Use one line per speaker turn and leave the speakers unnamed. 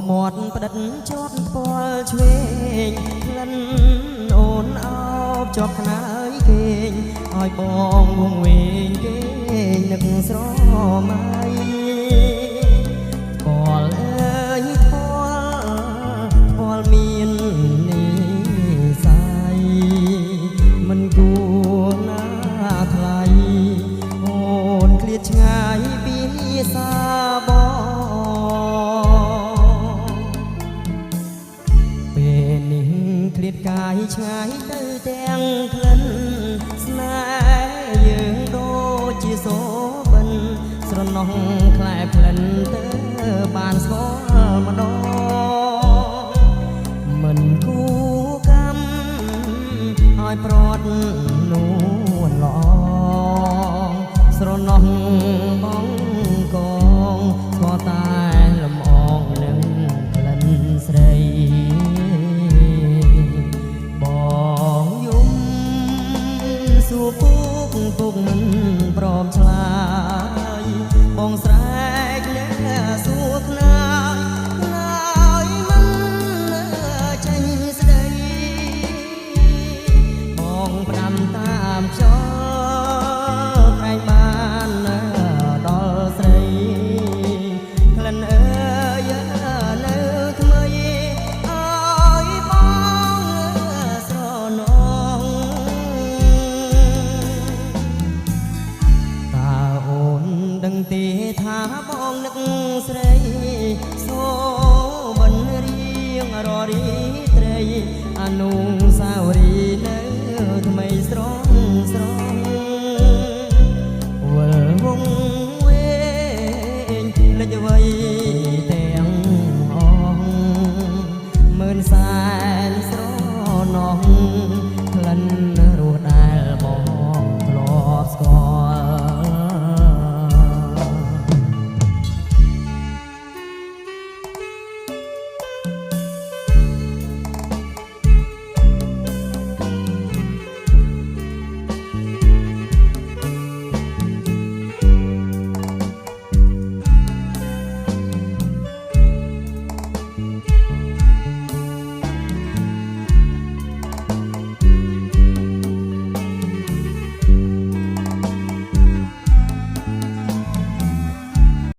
មាត់ផ្ដិតជាប់ផ្ពាល់ឆ្វេងក្លិនអូនអោបជាប់ខ្នើយគេងឲ្យបងវងវែងគេនឹកស្រមៃពាល់អើយពាល់មាននិស័យមិនគួរណាថ្លៃអូនឃ្លាតឆ្ងាយពីនិសាបងឃ្លាតកាយឆ្ងាយទៅទាំងក្លិនស្នេហ៍យើងដូចជាសូបិនស្រណោះខ្លែផ្លិនទៅបានស្គាល់ម្ដងមិនគូកម្មឲ្យប្រត់នួនល្អស្រណោះបងកងស្គាល់តែលំអងនឹងក្លិនស្រីសួរពុកមិនព្រមឆ្លើយបងស្រែកអ្នកសួរខ្នើយមិនចេញស្ដីបងផ្ដាំតាមខ្យល់ក្រែងបានដល់ស្រីក្លិនអើយនៅថ្មីឲ្យបងស្រណោដឹងទេថាបងនឹកស្រីសូបិនរៀងររីត្រីអនុសាវរីយ៍នៅថ្មីស្រ